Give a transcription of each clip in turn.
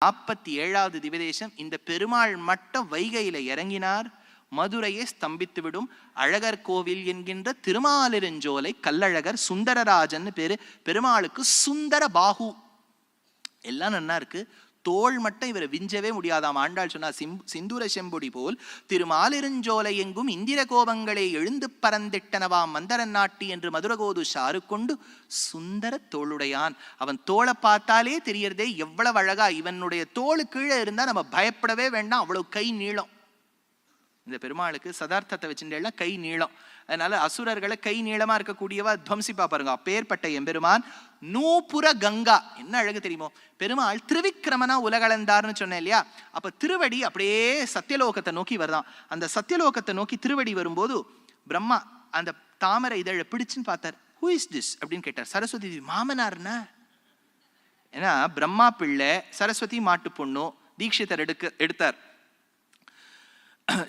47வது திவ்யதேசம். இந்த பெருமாள் மட்டும் வைகையில இறங்கினார், மதுரையை ஸ்தம்பித்து விடும். அழகர் கோவில் என்கின்ற திருமாலிருஞ்சோலை கல்லழகர் சுந்தரராஜன் பேரு. பெருமாளுக்கு சுந்தர பாகு எல்லாம் நன்னா இருக்கு, தோள் மட்டும் இவரை விஞ்சவே முடியாதாம். ஆண்டாள் சொன்னா, சிந்தூர செம்பொடி போல் திருமாலிருஞ்சோலை எங்கும் இந்திர கோபங்களை எழுந்து பறந்திட்டனவாம் மந்தரன் நாட்டி என்று மதுரகோது சாறு கொண்டு சுந்தர தோளுடையான். அவன் தோளை பார்த்தாலே தெரியறதே எவ்வளவு அழகா. இவனுடைய தோளு கீழே இருந்தா நம்ம பயப்படவே வேண்டாம், அவ்வளவு கை நீளம். இந்த பெருமாளுக்கு சதார்த்தத்தை வச்சுட்டேன்னா கை நீளம். அதனால அசுரர்களை கை நீளமா இருக்கக்கூடியவா துவம்சிப்பா பாருங்க. அப்பேற்பட்ட எம்பெருமான் நூபுர கங்கா. என்ன அழகு தெரியுமோ, பெருமாள் திருவிக்கிரமனா உலகளந்தார்னு சொன்னேன் இல்லையா? அப்ப திருவடி அப்படியே சத்தியலோகத்தை நோக்கி வருதான். அந்த சத்தியலோகத்தை நோக்கி திருவடி வரும்போது பிரம்மா அந்த தாமரை இதழை பிடிச்சுன்னு பார்த்தார். ஹூ இஸ் திஸ் அப்படின்னு கேட்டார். சரஸ்வதி மாமனார்னா. ஏன்னா பிரம்மா பிள்ளை, சரஸ்வதி மாட்டு பொண்ணு, தீட்சிதர் எடுத்தார்.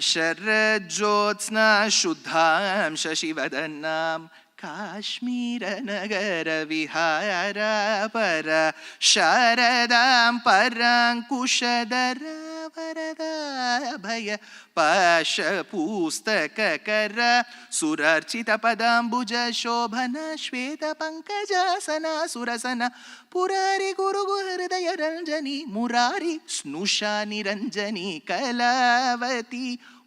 शरज्योत्स्ना शुद्धां शशिवदनां काश्मीर नगर विहार पर शारदां परांकुशधर वरदा भय पाश पुस्तक कर सुरार्चित पदांबुज शोभन श्वेत पंकजासना सुरसना पुरारी गुरु हृदय रंजनी मुरारी स्नुषा निरंजनी कलावती.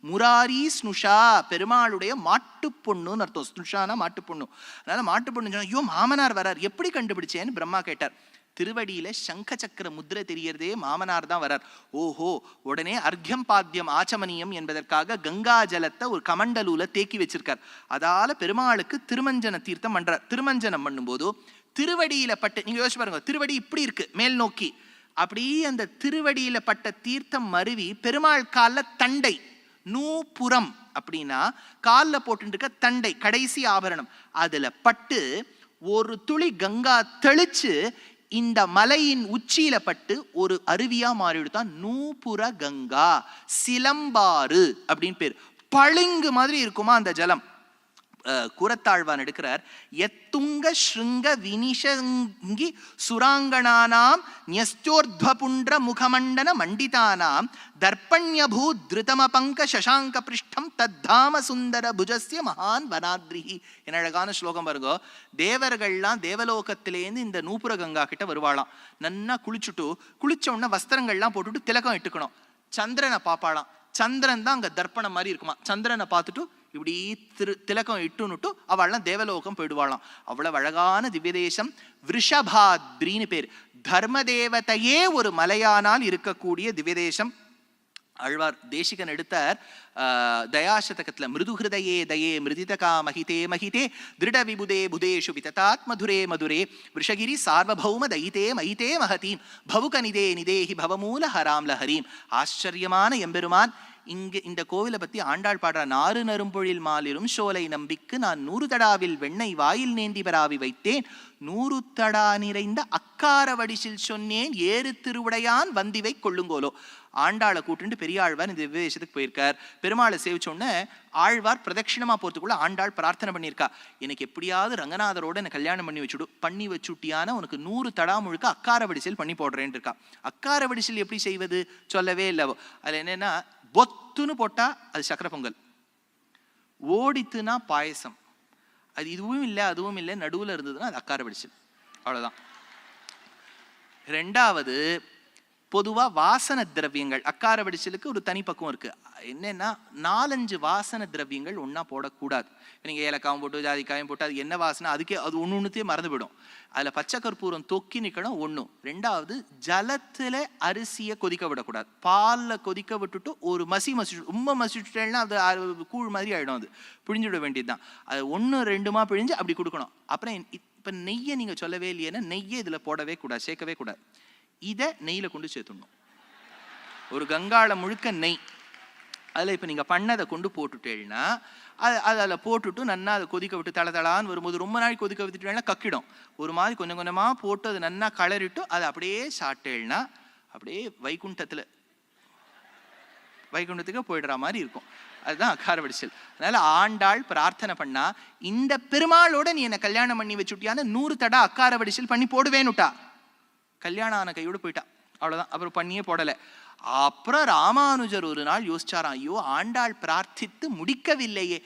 முராரி ஸ்னுஷா பெருமாளுடைய மாட்டு பொண்ணுன்னு அர்த்தம். ஸ்னுஷானா மாட்டு பொண்ணு. அதனால மாட்டு பொண்ணு சொன்னா, ஐயோ மாமனார் வரார், எப்படி கண்டுபிடிச்சேன்னு பிரம்மா கேட்டார். திருவடியில சங்க சக்கர முத்திரை தெரியறதே மாமனார் தான் வரார். ஓஹோ, உடனே அர்க்யம் பாத்தியம் ஆச்சமனியம் என்பதற்காக கங்கா ஜலத்தை ஒரு கமண்டலூல தேக்கி வச்சிருக்கார். அதால பெருமாளுக்கு திருமஞ்சன தீர்த்தம் பண்றார். திருமஞ்சனம் பண்ணும்போது திருவடியில பட்டு, நீங்க யோசிச்சு பாருங்க, திருவடி இப்படி இருக்கு மேல் நோக்கி, அப்படி அந்த திருவடியில பட்ட தீர்த்தம் மருவி பெருமாள் கால தண்டை நூபுரம் அப்படின்னா காலில் போட்டு இருக்க தண்டை கடைசி ஆபரணம், அதுல பட்டு ஒரு துளி கங்கா தெளிச்சு இந்த மலையின் உச்சியில பட்டு ஒரு அருவியா மாறிவிடுதான் நூபுர கங்கா. சிலம்பாறு அப்படின்னு பேர். பளிங்கு மாதிரி இருக்குமா அந்த ஜலம். கூரத்தாழ்வான் எடுக்கிறார். எத்துங்க ஸ்ருங்க வினிஷங்கி சுராங்கணானாம் ன்யஸ்தோர்த்வபுண்ட்ர முகமண்டன மண்டிதானாம் தர்ப்பண்யபூ திருதம பங்க சசாங்க பிருஷ்டம் தத்தாம சுந்தர புஜஸ்ய மகான் வனாத்ரிஹி. என்ன அழகான ஸ்லோகம் பாருங்க. தேவர்கள்லாம் தேவலோகத்திலேருந்து இந்த நூபுர கங்கா கிட்ட வருவாளாம். நன்னா குளிச்ச உடனே வஸ்திரங்கள்லாம் போட்டுட்டு திலகம் இட்டுக்கணும். சந்திரனை பாப்பாளாம். சந்திரன் தான் அங்க தர்ப்பணம் மாதிரி இருக்குமா. சந்திரனை பார்த்துட்டு இப்படி திலக்கம் இட்டுன்னுட்டு அவள்லாம் தேவலோகம் போயிடுவாளாம். அவ்வளவு அழகான திவ்யதேசம். விருஷபாத்ரின்னு பேர். தர்ம தேவதையே ஒரு மலையானால் இருக்கக்கூடிய திவ்யதேசம். ஆழ்வார் தேசிகன் எடுத்தார் தயாசதகத்துல, மிருதுஹிருதயே தயே மிருதிதகா மகிதே மகிதே திருட விபுதே புதேஷு விததாத் மதுரே மதுரே விஷகிரி சார்வபௌம தைதே மயிதே மகதீம் பவுகநிதே நிதேஹி பவமூல ஹராம் லஹரீம். ஆச்சரியமான எம்பெருமான். இங்கு இந்த கோவிலை பத்தி ஆண்டாள் பாடுற. நாறு நரும்பொழில் மாலிரும் சோலை நம்பிக்கு நான் 100 தடாவில் வெண்ணெய் வாயில் நேந்தி பராவி வைத்தேன் 100 தடா நிறைந்த அக்கார வடிசில் சொன்னேன் ஏறு திருவுடையான் வந்திவை கொள்ளுங்கோலோ. ஆண்டாளை கூட்டுண்டு பெரியாழ்வார் இந்த விவேசத்துக்கு போயிருக்கார். பெருமாளை சேவிச்சோன்னு ஆழ்வார் பிரதட்சிணமா போறதுக்குள்ள ஆண்டாள் பிரார்த்தனை பண்ணியிருக்கா, எனக்கு எப்படியாவது ரங்கநாதரோட எனக்கு கல்யாணம் பண்ணி வச்சுட்டியான உனக்கு 100 தடா முழுக்க அக்கார வடிசில் பண்ணி போடுறேன்னு இருக்கா. அக்கார வடிசில் எப்படி செய்வது சொல்லவே இல்லை. அதுல என்னன்னா, பொத்துன்னு போட்டா அது சக்கரை பொங்கல், ஓடித்துனா பாயசம், அது இதுவும் இல்லை அதுவும் இல்லை நடுவில் இருந்ததுன்னா அது அக்கார வடிசல். அவ்வளவுதான். ரெண்டாவது, பொதுவா வாசன திரவியங்கள் அக்கார வடிசலுக்கு ஒரு தனி பக்கம் இருக்கு. என்னன்னா 4-5 வாசன திரவியங்கள் ஒன்னா போடக்கூடாது. நீங்க ஏலக்காயும் போட்டு ஜாதிக்காயும் போட்டு அது என்ன வாசனை, அதுக்கே அது ஒன்னொன்னுத்தையும் மறந்து போயிடும். அதுல பச்சை கற்பூரம் தொக்கி நிக்கணும் ஒண்ணு. ரெண்டாவது, ஜலத்துல அரிசியை கொதிக்க விடக்கூடாது. பால்ல கொதிக்க விட்டுட்டு ஒரு ரொம்ப மசிச்சுட்டேன்னா அது கூழ் மாதிரி ஆயிடும். அது பிழிஞ்சு விட வேண்டியதுதான். அது 1-2 பிழிஞ்சு அப்படி கொடுக்கணும். அப்புறம் இப்ப நெய்யை நீங்க சொல்லவே இல்லையேன்னா நெய்யை இதுல போடவே கூடாது, சேர்க்கவே கூடாது. இதை நெய்யில கொண்டு சேர்த்துடணும். ஒரு கங்காள முழுக்க நெய். அதில் இப்போ நீங்கள் பண்ணதை கொண்டு போட்டுட்டேன்னா அதில் போட்டுட்டு நன்னா அதை கொதிக்க விட்டு தளதளான்னு வரும்போது ரொம்ப நாள் கொதிக்க விட்டுட்டேன்னா கக்கிடும். ஒரு மாதிரி கொஞ்சம் கொஞ்சமாக போட்டு அதை நன்னா கலரிட்டு அதை அப்படியே சாப்பிட்டேன்னா அப்படியே வைகுண்டத்துக்கு போயிடுற மாதிரி இருக்கும். அதுதான் அக்கார வடிசல். அதனால ஆண்டாள் பிரார்த்தனை பண்ணா, இந்த பெருமாளோட நீ என்னை கல்யாணம் பண்ணி வச்சுட்டியான 100 தடா அக்கார வடிசல் பண்ணி போடுவேன்னுட்டா. கல்யாணம் ஆன கையோடு போயிட்டா. அவ்வளவுதான். அப்புறம் பண்ணியே போடலை. அப்புறம் ராமானுஜர் ஒரு நாள் யோசிச்சாராம், ஐயோ ஆண்டாள் பிரார்த்தித்து முடிக்கவில்லையே,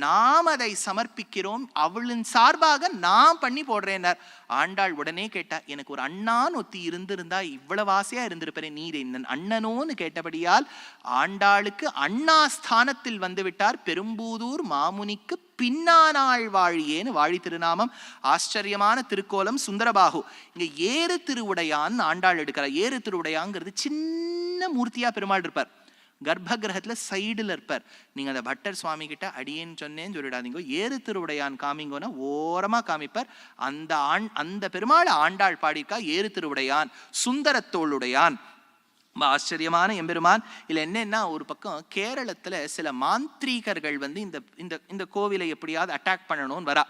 நாம் அதை சமர்ப்பிக்கிறோம், அவளின் சார்பாக நான் பண்ணி போடுறேன்னார். ஆண்டாள் உடனே கேட்டா, எனக்கு ஒரு அண்ணான்னு ஒத்தி இருந்திருந்தா இவ்வளவு ஆசையா இருந்திருப்பேன், நீர் என்ன அண்ணனோன்னு கேட்டபடியால் ஆண்டாளுக்கு அண்ணா ஸ்தானத்தில் வந்து விட்டார். பெரும்பூதூர் மாமுனிக்கு பின்னானாள் வாழியேன்னு வாழி திருநாமம். ஆச்சரியமான திருக்கோலம் சுந்தரபாகு. இங்க ஏறு திருவுடையான் ஆண்டாள் எடுக்கிறார். ஏறு திருவுடையாங்கிறது சின்ன மூர்த்தியா பெருமாள் இருப்பார், கர்ப்ப கிரகத்துல சைடுல இருப்பார். நீங்க அந்த பட்டர் சுவாமி கிட்ட அடியேன்னு சொன்னேன்னு சொல்லிடாதீங்க, ஏறு திருவுடையான் காமிங்கன்னா ஓரமா காமிப்பார். அந்த பெருமாள் ஆண்டாள் பாடிக்கா ஏறு திருவுடையான், சுந்தரத்தோளுடையான். ஆச்சரியமான எம்பெருமான். இல்லை என்னன்னா, ஒரு பக்கம் கேரளத்துல சில மாந்திரீகர்கள் வந்து இந்த கோவிலை எப்படியாவது அட்டாக் பண்ணணும்னு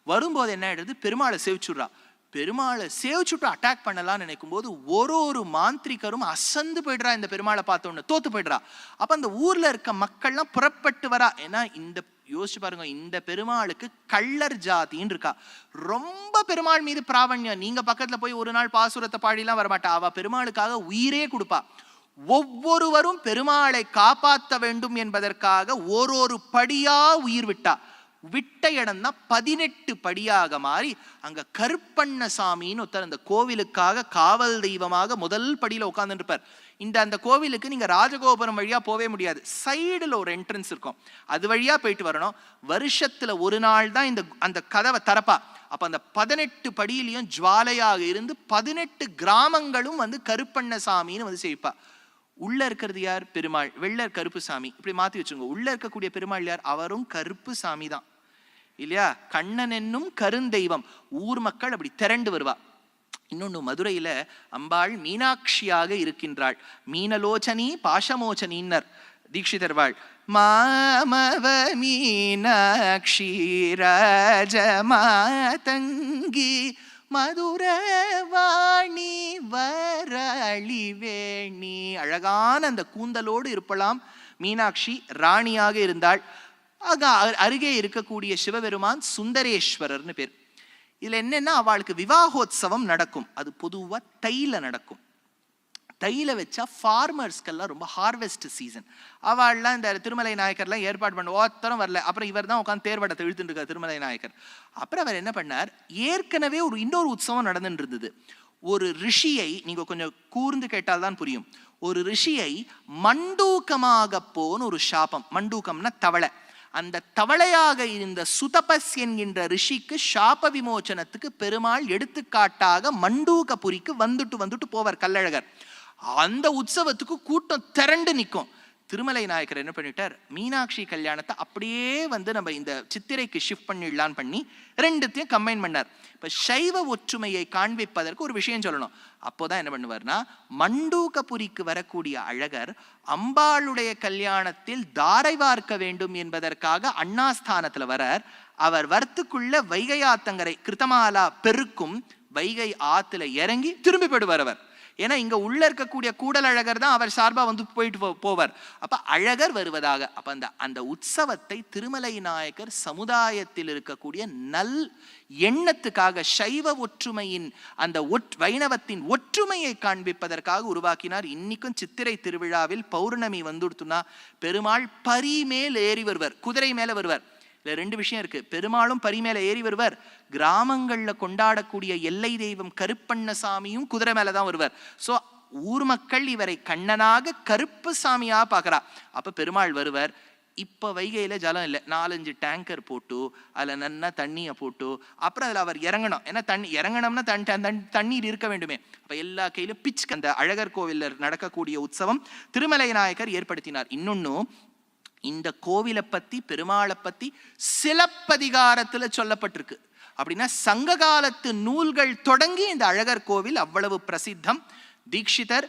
வரும்போது என்ன ஆயிடுது, பெருமாளை சேவிச்சுடுறா. பெருமாளை சேவிச்சுட்டு அட்டாக் பண்ணலாம்னு நினைக்கும் போது ஒரு மாந்திரிகரும் அசந்து போயிடுறா. இந்த பெருமாளை பார்த்தோன்னு தோத்து போயிடுறா. அப்ப அந்த ஊர்ல இருக்க மக்கள்லாம் புறப்பட்டு வரா. ஏன்னா இந்த யோசிச்சு பாருங்க, இந்த பெருமாளுக்கு கள்ளர் ஜாதின்னு இருக்கா. ரொம்ப பெருமாள் மீது பிராவண்யம். நீங்க பக்கத்துல போய் ஒரு நாள் பாசுரத்தை பாடிலாம் வரமாட்டா. அவ பெருமாளுக்காக உயிரே கொடுப்பா. ஒவ்வொருவரும் பெருமாளை காப்பாற்ற வேண்டும் என்பதற்காக ஒரு படியா உயிர் விட்டா. விட்ட இடம் தான் 18 படியாக மாறி அங்க கருப்பண்ணசாமின்னு ஒருத்தர் அந்த கோவிலுக்காக காவல் தெய்வமாக முதல் படியில உட்கார்ந்துட்டு இருப்பார். அந்த கோவிலுக்கு நீங்க ராஜகோபுரம் வழியா போவே முடியாது. சைடுல ஒரு என்ட்ரன்ஸ் இருக்கும், அது வழியா போயிட்டு வரணும். வருஷத்துல ஒரு நாள் தான் அந்த கதவை திறப்பா. அப்ப அந்த 18 படியிலையும் ஜுவாலையாக இருந்து 18 கிராமங்களும் வந்து கருப்பண்ணசாமின்னு வந்து செய்ப்பா. உள்ள இருக்கிறது யார்? பெருமாள். வெள்ளர் கருப்பு சாமி. இப்படி மாத்தி வச்சுங்க. உள்ள இருக்கக்கூடிய பெருமாள் யார்? அவரும் கருப்பு சாமி தான் இல்லையா? கண்ணன் என்னும் கருந்தெய்வம். ஊர் மக்கள் அப்படி திரண்டு வருவா. இன்னொன்னு, மதுரையில அம்பாள் மீனாட்சியாக இருக்கின்றாள். மீனலோச்சனி பாஷமோச்சனின்னர் தீட்சிதர் வாழ். மாமவ மீனாட்சி ராஜமாதங்கி மதுரவாணி வரளி வேணி. அழகான அந்த கூந்தலோடு இருப்பலாம் மீனாட்சி ராணியாக இருந்தாள். அருகே இருக்கக்கூடிய சிவபெருமான் சுந்தரேஸ்வரர்னு பேர். இதுல என்னன்னா, அவளுக்கு விவாகோத்சவம் நடக்கும். அது பொதுவா தைல நடக்கும். தைல வச்சா ஃபார்மர்ஸ்க்கெல்லாம் ரொம்ப ஹார்வெஸ்ட் சீசன். அவள்லாம் இந்த திருமலை நாயக்கர்லாம் ஏற்பாடு பண்ண ஒருத்தரம் வரல. அப்புறம் இவர் தான் உட்காந்து தேர்வடத்தை இழுத்துட்டு இருக்கார் திருமலை நாயக்கர். அப்புறம் அவர் என்ன பண்ணார், ஏற்கனவே இன்னொரு உற்சவம் நடந்துட்டு இருந்தது. ஒரு ரிஷியை, நீங்க கொஞ்சம் கூர்ந்து கேட்டால்தான் புரியும், ஒரு ரிஷியை மண்டூக்கமாக போன்னு ஒரு சாபம். மண்டூக்கம்னா தவளை. அந்த தவளையாக இருந்த சுதபஸ் என்கின்ற ரிஷிக்கு சாப விமோச்சனத்துக்கு பெருமாள் எடுத்துக்காட்டாக மண்டூகபுரிக்கு வந்துட்டு போவார் கள்ளழகர். அந்த உற்சவத்துக்கு கூட்டம் திரண்டு நிற்கும். திருமலை நாயக்கர் என்ன பண்ணிட்டார், மீனாட்சி கல்யாணத்தை அப்படியே வந்து நம்ம இந்த சித்திரைக்கு ஷிஃப்ட் பண்ணிடலான்னு பண்ணி ரெண்டுத்தையும் கம்பைன் பண்ணார். இப்ப சைவ ஒற்றுமையை காண்பிப்பதற்கு ஒரு விஷயம் சொல்லணும். அப்போதான் என்ன பண்ணுவார்னா, மண்டூகபுரிக்கு வரக்கூடிய அழகர் அம்பாளுடைய கல்யாணத்தில் தாரை வார்க்க வேண்டும் என்பதற்காக அண்ணாஸ்தானத்துல வரார். அவர் வரத்துக்குள்ள வைகை ஆத்தங்கரை கிருத்தமாலா பெருக்கும் வைகை ஆத்துல இறங்கி திரும்பி போயிடுவார் அவர். ஏன்னா இங்க உள்ள இருக்கக்கூடிய கூடல் அழகர் தான் அவர் சார்பா வந்து போயிட்டு போவார். அப்ப அழகர் வருவதாக. அப்ப அந்த உற்சவத்தை திருமலை நாயக்கர் சமுதாயத்தில் இருக்கக்கூடிய நல் எண்ணத்துக்காக, சைவ ஒற்றுமையின் அந்த வைணவத்தின் ஒற்றுமையை காண்பிப்பதற்காக உருவாக்கினார். இன்னைக்கும் சித்திரை திருவிழாவில் பௌர்ணமி வந்துடுத்துனா பெருமாள் பரி மேல் ஏறி வருவர், குதிரை மேல வருவர். இதுல ரெண்டு விஷயம் இருக்கு. பெருமாளும் பரி மேல ஏறி வருவர். கிராமங்கள்ல கொண்டாடக்கூடிய எல்லை தெய்வம் கருப்பண்ணசாமியும் குதிரை மேலதான் வருவர். சோ ஊர் மக்கள் இவரை கண்ணனாக கருப்பு சாமியா பாக்குறா. அப்ப பெருமாள் வருவர். இப்ப வைகையில ஜலம் இல்லை, 4-5 டேங்கர் போட்டு அதுல நன்னா தண்ணியை போட்டு அப்புறம் அதுல அவர் இறங்கணும். ஏன்னா இறங்கணும்னா தண்ணீர் இருக்க வேண்டுமே. அப்ப எல்லா கையிலும் பிச்சுக்கு அந்த அழகர் கோவில்ல நடக்கக்கூடிய உற்சவம் திருமலை நாயக்கர் ஏற்படுத்தினார். இன்னொன்னு, இந்த கோவிலை பத்தி பெருமாளை பத்தி சிலப்பதிகாரத்துல சொல்லப்பட்டிருக்கு. அப்படின்னா சங்க காலத்து நூல்கள் தொடங்கி இந்த அழகர் கோவில் அவ்வளவு பிரசித்தம். தீட்சிதர்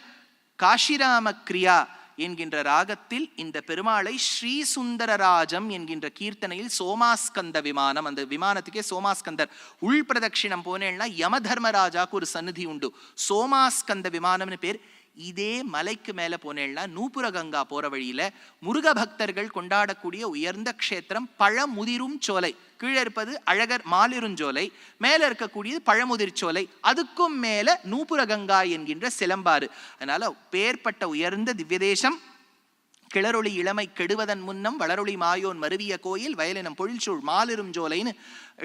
காஷிராம கிரியா என்கின்ற ராகத்தில் இந்த பெருமாளை ஸ்ரீ சுந்தரராஜம் என்கின்ற கீர்த்தனையில் சோமாஸ்கந்த விமானம், அந்த விமானத்துக்கே சோமாஸ்கந்தர், உள் பிரதட்சிணம் போனேன்னா யம தர்மராஜாக்கு ஒரு சந்நிதி உண்டு, சோமாஸ்கந்த விமானம்னு பேர். இதே மலைக்கு மேல போனேன்னா நூபுர கங்கா போற வழியில முருக பக்தர்கள் கொண்டாடக்கூடிய உயர்ந்த க்ஷேத்திரம் பழமுதிரும் சோலை. கீழே இருப்பது அழகர் மாலிருஞ்சோலை, மேல இருக்கக்கூடியது பழமுதிர் சோலை, அதுக்கும் மேல நூபுர கங்கா என்கின்ற சிலம்பாறு. அதனால பேர்பட்ட உயர்ந்த திவ்யதேசம். கிளரொளி இளமை கெடுவதன் முன்னம் வளரொளி மாயோன் மருவிய கோயில் வயலினம் பொழில்சூழ் மாலிரும் ஜோலைன்னு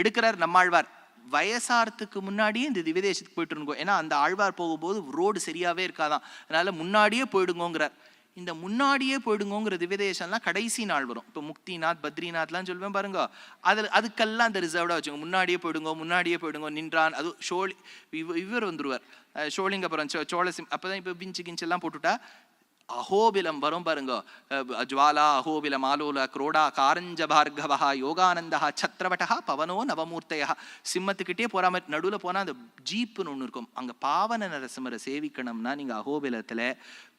எடுக்கிறார் நம்மாழ்வார். வயசாரத்துக்கு முன்னாடியே இந்த திவ்யதேசத்துக்கு போயிட்டு இருங்கோ. ஏன்னா அந்த ஆழ்வார் போகும்போது ரோடு சரியாவே இருக்காதான், அதனால முன்னாடியே போயிடுங்கோங்கிறார். இந்த முன்னாடியே போயிடுங்கோங்கிற திவ்யதேசம்லாம் கடைசி நாள் வரும். இப்போ முக்திநாத் பத்ரிநாத்லாம் சொல்லுவேன் பாருங்க, அதுக்கெல்லாம் அந்த ரிசர்வ்டாக வச்சுக்கோங்க. முன்னாடியே போயிடுங்கோ நின்றான். அது இவர் வந்துருவார் ஷோலிங்கபுரம் சோழசிம். அப்போதான் இப்போ பிஞ்சு கிஞ்செல்லாம் போட்டுட்டா அஹோபிலம் வரும் பாருங்க. ஜுவாலா அஹோபிலம் ஆலோல குரோடா காரஞ்ச பார்கவா யோகானந்தா சத்ரவட்டா பவனோ நவமூர்த்தையா. சிம்மத்துக்கிட்டே போற மாதிரி நடுவில் போனால் அந்த ஜீப்புன்னு ஒன்று இருக்கும். அங்கே பாவன நரசிம்மரை சேவிக்கணும்னா நீங்கள் அஹோபிலத்தில்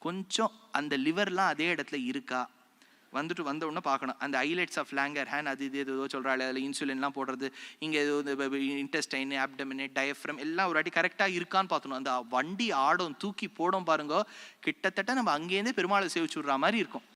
கொஞ்சம் அந்த லிவர்லாம் அதே இடத்துல இருக்கா வந்துட்டு வந்த உடனே பார்க்கணும். அந்த ஐலெட்ஸ் ஆஃப் லாங்கர் ஹேண்ட் அது இது ஏதோ சொல்கிறாள், அதில் இன்சுலின்லாம் போடுறது, இங்கே ஏதோ இன்டெஸ்டைன் ஆப்டமினேட் டயஃப்ரம் எல்லாம் ஒரு வாட்டி கரெக்டாக இருக்கான்னு பார்க்கணும். அந்த வண்டி ஆடும் தூக்கி போடும் பாருங்க, கிட்டத்தட்ட நம்ம அங்கேருந்தே பெருமாளை சேவிச்சு விட்ற மாதிரி இருக்கும்.